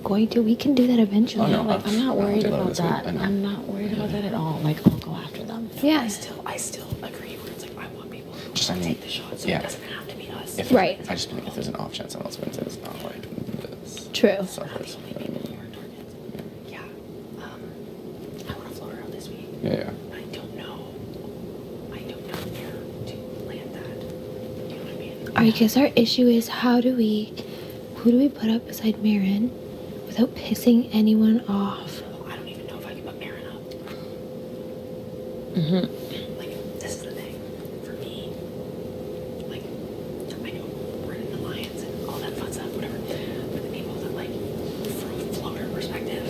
going to. We can do that eventually. Oh, no, Like, I'm not worried I'll do about that that. this week. I know. I'm not worried about that at all. Like, I'll go after them. yeah. I still agree where it's like, I want people to Just, I mean, take the shot, so yeah. it doesn't have to be us. If, Right. I just mean, if there's an off chance someone else wins it, it's not like this. True. Suffers. Yeah. I want to float her out this week. Yeah. I don't know where to land that. You know what I mean? I guess our issue is who do we put up beside Marin without pissing anyone off? Well, I don't even know if I can put Marin up. Mm-hmm. Like, this is the thing. For me, like, I know we're in an alliance and all that fun stuff, whatever. But the people that, like, from a floater perspective,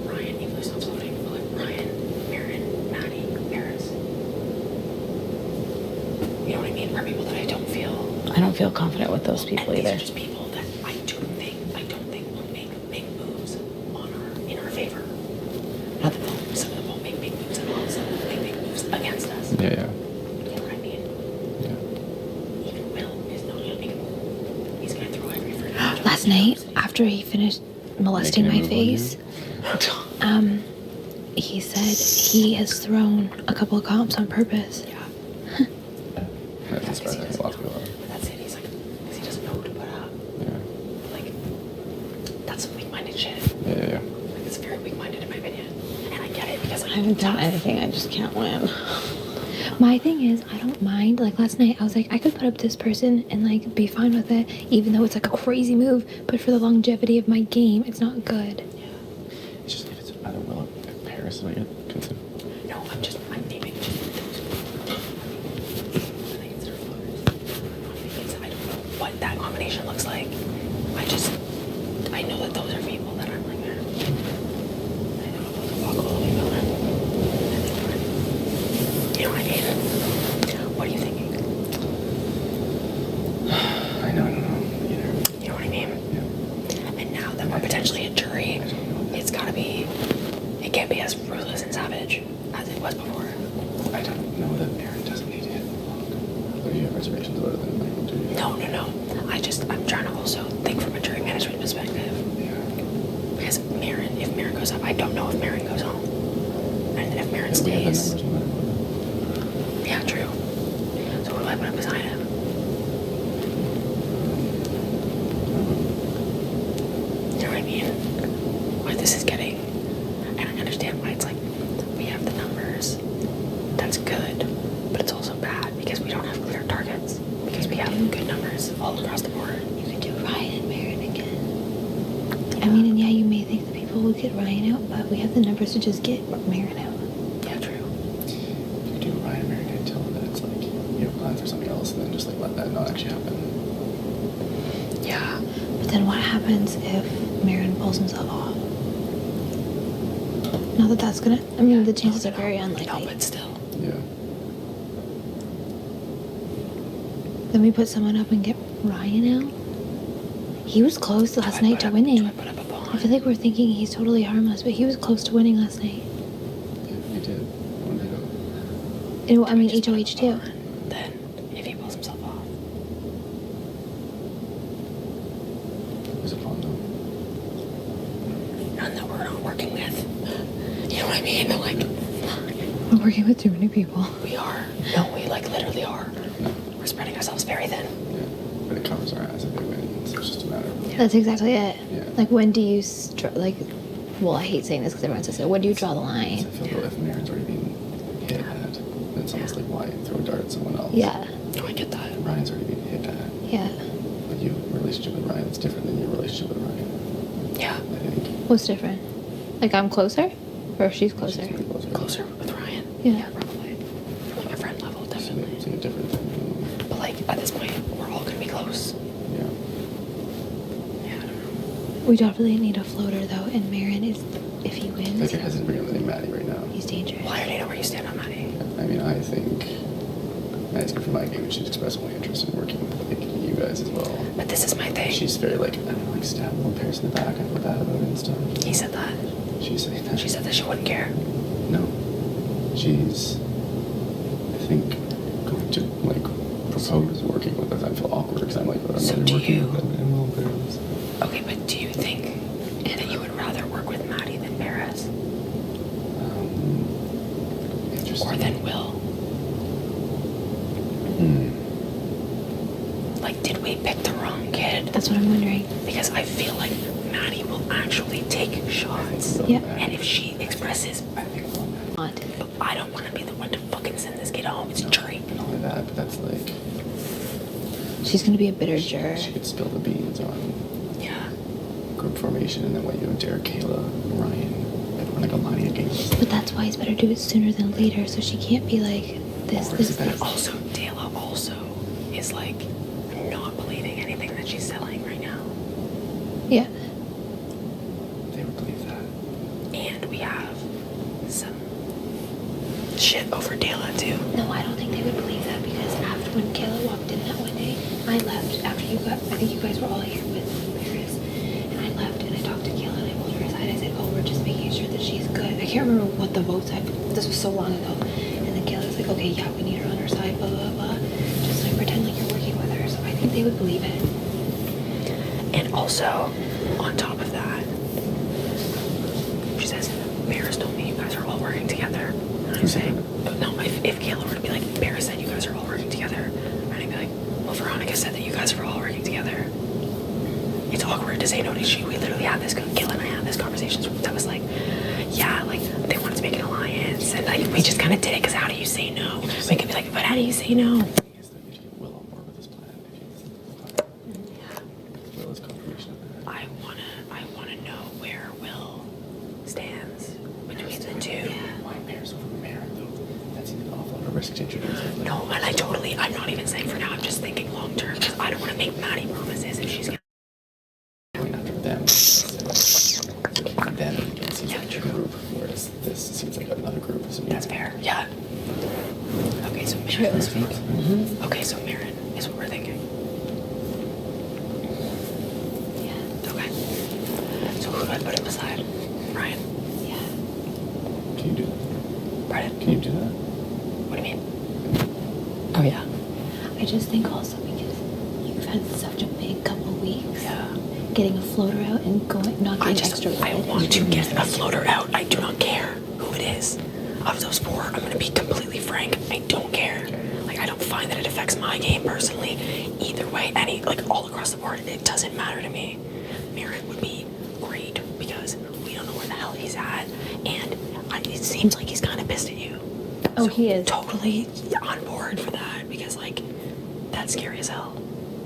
Ryan, even though he's not floating, but like Ryan, Marin, Maddie, Paris. You know what I mean? Are people that I don't feel confident with those people and either. these are just people that I don't think will make moves in our favor. Not that some of them won't make big moves at all. Some of them make big moves against us. Yeah. You know what I mean? Yeah. Even Will is not gonna make a move. He's gonna throw every freaking. Last night, after he finished molesting my Making a move on face, he said he has thrown a couple of comps on purpose. Yeah. That's inspiring. That's a lot to go on. But that's it. He's like, because he doesn't know who to put up. Yeah. Like, that's some weak-minded shit. Yeah. Like, it's very weak-minded in my opinion. And I get it because I haven't done anything. I just can't win. My thing is, I don't mind. Like last night, I was like, I could put up this person and like be fine with it, even though it's like a crazy move. But for the longevity of my game, it's not good. Yeah. It's just if it's either Will or Paris is what you consider. No, I'm naming just those people. I think it's their floaters. I don't know what that combination looks like. I know that those are people that I'm like, I don't know if those are walk all the way over. You know what I mean? What are you thinking? I don't know either. You know what I mean? Yeah. And now that we're potentially a jury, I don't know. it can't be as ruthless and savage as it was before. I don't know that Aaron doesn't need to hit the block. Or do you have reservations about it than Michael do? No. I'm trying to also think from a jury management perspective. Yeah. Because if Marin goes up, I don't know if Marin goes home. And if Marin Yeah, we have the stays. numbers no matter what. Yeah, true. So who do I put up beside him? You know what I mean? What this is getting. And I understand why it's like, we have the numbers. That's good. But it's also bad because we don't have clear targets. Because we have good numbers all across the board. You could do Ryan and Marin again. I mean, and yeah, you may think that people will get Ryan out, but we have the numbers to just get Marin out. Yeah, true. You do Ryan Marion and tell them that it's like you have plans for something else and then just like let that not actually happen. Yeah. But then what happens if Marin pulls himself off? Not that that's gonna. I mean, the chances are very unlikely. No, but still. Yeah. Then we put someone up and get Ryan out. He was close last night to winning. Do I put up a bond? I feel like we're thinking he's totally harmless, but he was close to winning last night. Yeah, we did. One day ago. I mean, HOH too. Then, if he pulls himself off. Was it fun though? None that we're not working with. You know what I mean? Like, We're working with too many people. we are. No, we like literally are. No. We're spreading ourselves very thin. Yeah. But it covers our ass if they win, so it's just a matter of That's exactly it. Yeah. Like, when do you well, I hate saying this because everyone says it. When do you draw the I line? feel though if Marin's already been hit at, then it's almost like why throw a dart at someone else. Yeah. No, I get that. Ryan's already been hit at. Yeah. But your relationship with Ryan is different than your relationship with Ryan, Yeah. I think. What's different? Like, I'm closer? Or she's closer? She's pretty closer. Closer with Ryan. Yeah. Probably. From like a friend level, Seeing definitely. a different thing. But like, at this point, we're all gonna be close. Yeah. Yeah, I don't know. We definitely need a floater, though, and Marin is, if he I wins, think it hasn't bring up the name Maddie right now. he's dangerous. Well, I already know where you stand on Maddie. I mean, I think Maddie's good for my game and she's expressed only interest in working with like you guys as well. But this is my thing. She's very like, I don't like stab one person in the back, I feel bad about it and stuff. He said that. She's saying that. She said that she wouldn't care. No. She's, I think, going to like propose working with us. I feel awkward because I'm like, but I'm So not do working you- with them. And well, there's- Okay, but do you think feel like Maddie will actually take shots. Yeah. And if she expresses, Not. but I don't want to be the one to fucking send this kid home. It's a jury. Not only that, but that's like She's gonna be a bitter juror. she could spill the beans on Yeah. group formation, and then what you and Derek, Kayla, Ryan, everyone like aligning against. But that's why it's better to do it sooner than later, so she can't be like this, Or this, is it this. that- Also, Dayla also is like not believing anything that she's selling right now. Yeah. They would believe that. And we have some shit over Dayla too. No, I don't think they would believe that because after when Kayla walked in that one day, I left after you got, I think you guys were all here with Paris, and I left and I talked to Kayla and I pulled her aside. I said, oh, we're just making sure that she's good. I can't remember what the votes, this was so long ago. And then Kayla was like, okay, yeah, we need her on our side, blah, blah, blah. Just like pretend like you're working with her. So I think they would believe it. And also, on top of that, she says, Paris told me you guys are all working together. And I say, no, if Kayla were to be like, Paris said you guys are all working together, and I'd be like, well, Veronica said that you guys are all working together. It's awkward to say no to she. We literally had this, Kayla and I had this conversation that was like, yeah, like, they wanted to make an alliance, and like, we just kind of did it, because how do you say no? We could be like, but how do you say no? The thing is that you should get Will on board with this plan. If you listen to the plan. Will is confirmation of that. I wanna know where Will stands between the two. Why Paris over Mary though? That seems an awful lot of risk to introduce. Like, No, and I'm not even saying for now, I'm just thinking long term, because I don't want to make Maddie promises if she's gonna. going after them. Then it seems like a group, whereas this seems like another group. So That's fair. Yeah. Okay, so Marin. Okay, so Marin is what we're thinking. Yeah. Okay. So who do I put him beside? Ryan. Yeah. Can you do that? Pardon? Can you do that? What do you mean? Oh yeah. I just think also because you've had such a big couple weeks. Yeah. Getting a floater out and going, not getting extra I red want is to really get a nice. floater out. I do not care who it is. Of those four, I'm going to be completely frank. I don't care. Like, I don't find that it affects my game personally. Either way, like all across the board, it doesn't matter to me. Merritt would be great because we don't know where the hell he's at, and it seems like he's kind of pissed at you. Oh, So he is. totally on board for that because, like, that's scary as hell.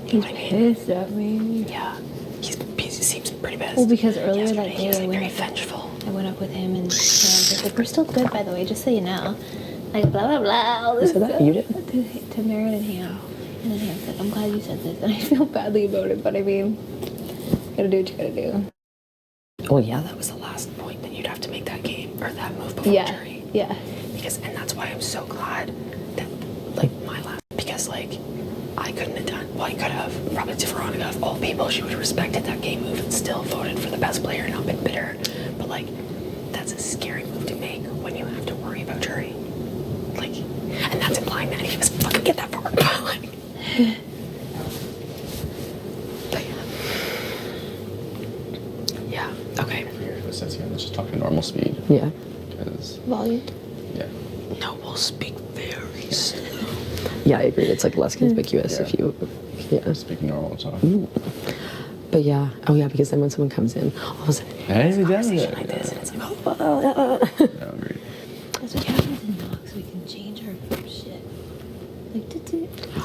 You He's know what I mean? pissed at me. Yeah. He seems pretty pissed. Well, because earlier Yesterday, that he was day I like went very up- vengeful. I went up with him and was like, we're still good, by the way, just so you know. Like, blah, blah, blah. all this said that? stuff. You did? To Merritt and Ham. And then Ham said, I'm glad you said this. And I feel badly about it, but I mean, you gotta do what you gotta do. Well, yeah, that That was the last point that you'd have to make that game or that move before Yeah, jury. yeah. And that's why I'm so glad that, like, my last, because, like, I couldn't have done, well, I could have, probably to Veronica, of all people, she would have respected that game move and still voted for the best player and not been bitter. But, like, that's a scary move to make when you have to worry about jury. Like, and that's implying that any of us fucking get that far. Like, but yeah. Yeah, okay. Weird. It says here, let's just talk to normal speed. Yeah. Because, Volume. yeah. No, we'll speak very slow. Yeah, I agree. It's like less conspicuous if you. Yeah. Speaking normal talk. But yeah. Oh yeah, because then when someone comes in, all of a sudden, Hey, we done Conversation it. like this, and it's like, oh, Yeah, agreed. That's what happens in Knox. We can change our shit. Like, It's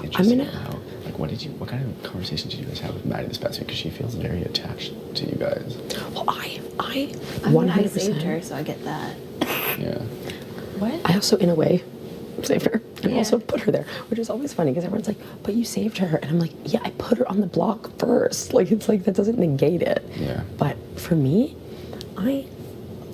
interesting gonna- how, like, what kind of conversation did you guys have with Maddie this past week? Because she feels very attached to you guys. well, I I mean, I 100%. saved her, so I get that. Yeah. What? I also, in a way, saved her and Yeah. also put her there, which is always funny because everyone's like, "But you saved her," and I'm like, "Yeah, I put her on the block first." Like, it's like that doesn't negate it. Yeah. But for me, I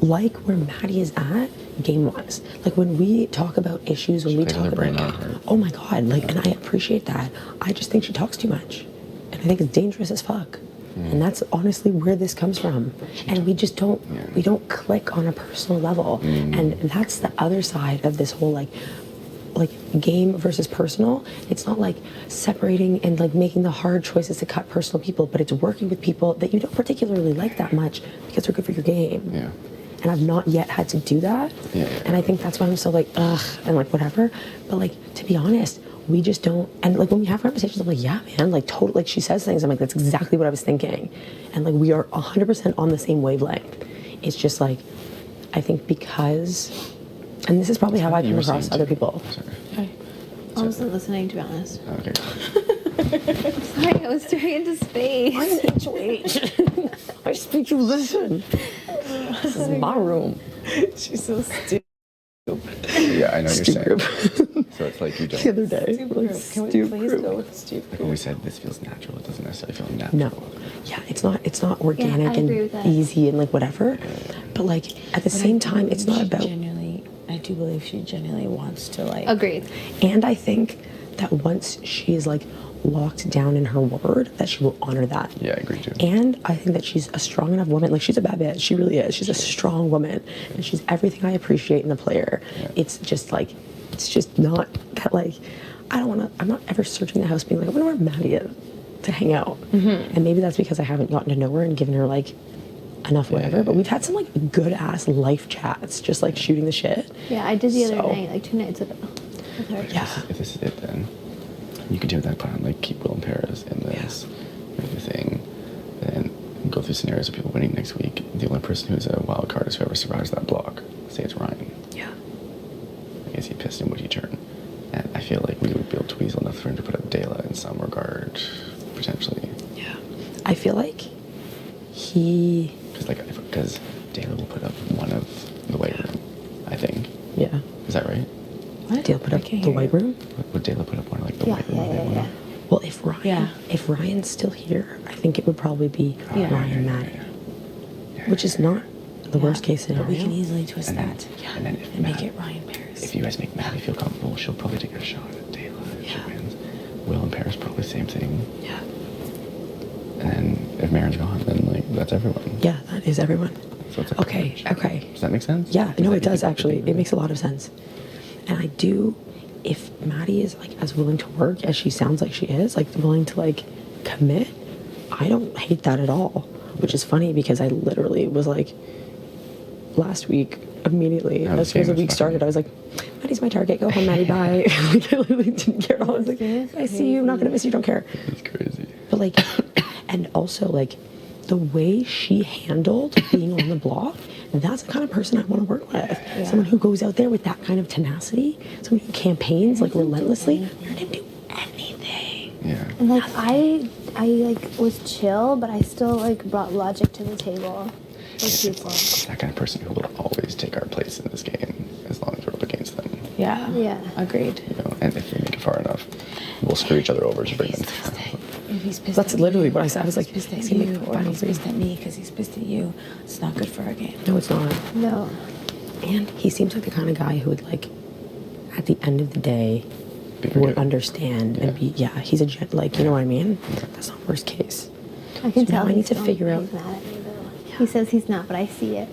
like where Maddie is at game-wise. Like when we talk about issues, when we plays talk her brain about, out, right? oh my god, like, and I appreciate that. I just think she talks too much, and I think it's dangerous as fuck. And that's honestly where this comes from. And we just don't, we don't click on a personal level. And that's the other side of this whole like game versus personal. It's not like separating and like making the hard choices to cut personal people, but it's working with people that you don't particularly like that much because they're good for your game. Yeah. And I've not yet had to do that. Yeah. And I think that's why I'm so like, ugh, and like whatever. But like, to be honest, we just don't, and like when we have conversations, I'm like, yeah, man, like totally, like she says things, I'm like, that's exactly what I was thinking. And like we are 100% on the same wavelength. It's just like, I think because, and this is probably how I come across other people. Sorry. I wasn't listening, to be honest. Okay. Sorry, I was staring into space. I'm HOH. I speak, you listen. This is my room. She's so stupid. Yeah, I know what you're saying. Group. So it's like you don't. The other day. Like, Can we Stu please group. go with stupid? When we said this feels natural, it doesn't necessarily feel natural. No. Yeah, it's not organic I and agree with that. easy and like whatever. But like at the same time, it's not about. I do believe she genuinely wants to like. Agreed. And I think that once she is like locked down in her word, that she will honor that. Yeah, I agree too. And I think that she's a strong enough woman. Like she's a bad bitch. She really is. She's a strong woman, and she's everything I appreciate in a player. Yeah. It's just like, it's just not that like, I don't want to. I'm not ever searching the house being like, I wonder where Maddie is to hang out. And maybe that's because I haven't gotten to know her and given her like enough whatever. But we've had some like good ass life chats, just like shooting the shit. Yeah, I did the other So- night, like 2 nights ago. With her. Yeah. If this is it, then you can do that plan. Like keep Will in Paris in this thing, and go through scenarios of people winning next week. The only person who's a wild card is whoever survives that block. Say it's Ryan. Yeah. I guess he pissed and would he turn? And I feel like we would be able to weasel enough for him to put up Dela in some regard, potentially. Yeah. I feel like he. Because Dela will put up one of the white room, I think. Yeah. Is that right? What? Dale put I up can't the hear white you. room. Would Dela put up one of like the Yeah, white room? yeah, they yeah, wanna- yeah. Well, if Ryan's still here, I think it would probably be Yeah. Ryan Maddie, Yeah, which is not the worst case scenario. But we can easily twist And then, that. and then if And make Matt- it Ryan Paris. If you guys make Maddie feel comfortable, she'll probably take a shot at Dela if she Yeah. wins. Will and Paris probably same thing. Yeah. And then if Marin's gone, then like that's everyone. Yeah, that is everyone. So it's like Okay, okay. Does that make sense? Yeah, no, it does Like, actually. It makes a lot of sense. And I do, if Maddie is like as willing to work as she sounds like she is, like willing to like commit, I don't hate that at all. Which is funny because I literally was like, last week, immediately, I was as soon as the saying week it's started, I was like, Maddie's my target, go home, Maddie, bye. Like, I literally didn't care at all. I was like, I see you, I'm not gonna miss you, don't care. It's crazy. But like, and also like, the way she handled being on the block, that's the kind of person I want to work with. Someone who goes out there with that kind of tenacity, someone who campaigns like relentlessly. You're gonna do anything. Yeah. And like I like was chill, but I still like brought logic to the table with people. That kind of person who will always take our place in this game as long as we're up against them. Yeah. Yeah. Agreed. You know, and if we make it far enough, we'll screw each other over to bring them. If he's pissed That's at literally you, what I said. I was like, he's pissed he's at gonna you, make the or final he's three. pissed at me because he's pissed at you. It's not good for our game. No, it's not. No. And he seems like the kind of guy who would like, at the end of the day, Be would forgiving. understand and be, yeah, he's a like, you know what I mean? That's not worst case. I can So now tell I need he's to still- figure out- he's mad at me though. He says he's not, but I see it.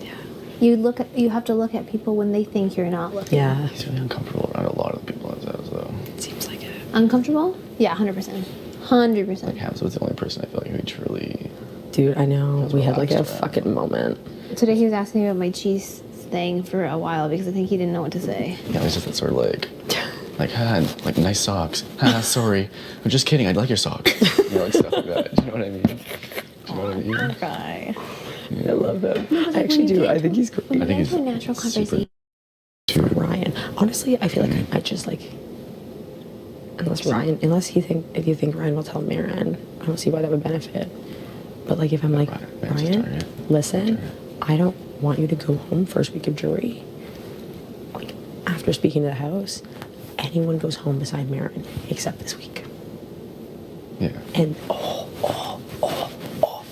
You have to look at people when they think you're not looking. Yeah. He's really uncomfortable around a lot of the people in his house, though. Seems like it. Uncomfortable? Yeah, 100%. 100%. Like Habs was the only person I feel like who truly. Dude, I know. That's We had like a relaxed around. fucking moment. Today he was asking me about my cheese thing for a while because I think he didn't know what to say. Yeah, it was just that sort of like, like nice socks. Sorry, I'm just kidding. I like your socks. You know, like stuff like that. Do you know what I mean? Do you know what I mean? Guy. I love him. No, but I like, actually when you do. get I think he's When great. you I think get into a he's natural super- conversation. Ryan. Honestly, I feel like I just like, unless if you think Ryan will tell Marin, I don't see why that would benefit. But like if I'm like, Marin's his Ryan, target. listen, Target. I don't want you to go home first week of jury. Like after speaking to the house, anyone goes home beside Marin except this week. Yeah. And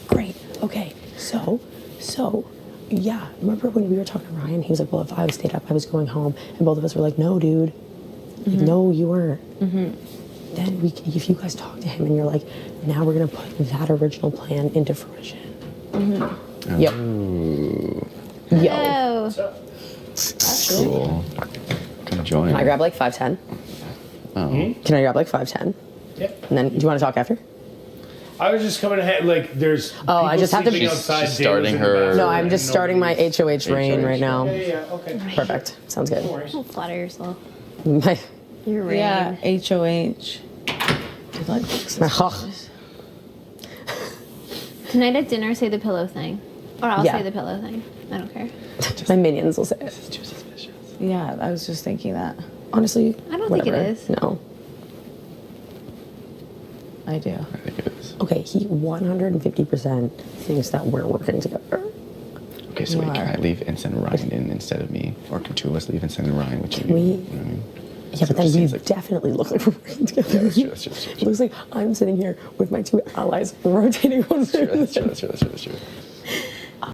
great. Okay, so, yeah. Remember when we were talking to Ryan? He was like, "Well, if I stayed up, I was going home," and both of us were like, "No, dude. Like, no, you weren't." Then if you guys talk to him and you're like, "Now we're gonna put that original plan into fruition." Yep. Ooh, Yo. Oh, cool. Come join. Can I grab like 5'10"? Oh. Can I grab like 5'10"? Yep. And then, do you want to talk after? I was just coming ahead, like, there's. Oh, I people just have to- sleeping She's outside, starting Dale was in the her- bathroom, No, I'm just and starting my nobody's- HOH reign right now. Yeah, okay. Perfect. Sounds good. No worries. don't flatter yourself. My You're right. Yeah, HOH. Dude, like, suspicious. Tonight at dinner, say the pillow thing. Or I'll Yeah. say the pillow thing. I don't care. My minions will say it. This is too suspicious. Yeah, I was just thinking that. Honestly, I don't think it whatever. is. No. I do. I think it is. Okay, he 150% thinks that we're working together. Okay, so wait, can Why? I leave and send Ryan in instead of me? Or can two of us leave and send Ryan? Which Can we- you know what I mean? Yeah, So but it then just we seems like- definitely look like we're working together. Yeah, that's true, that's true, that's true, that's It looks like I'm sitting here with my two allies rotating one That's true, way. that's true, that's true, that's true, that's true.